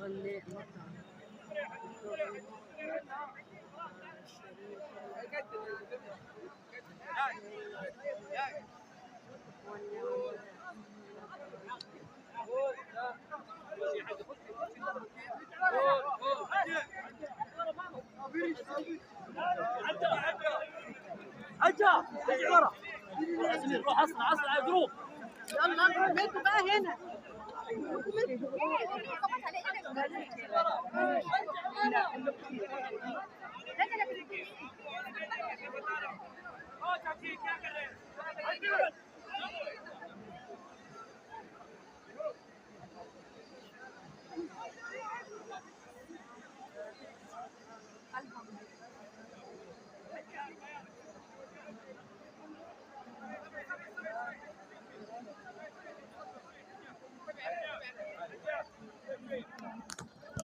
اللي مطعم عجا رجع ورا روح اسرع اسرع يا جروب يلا انتوا بقى هنا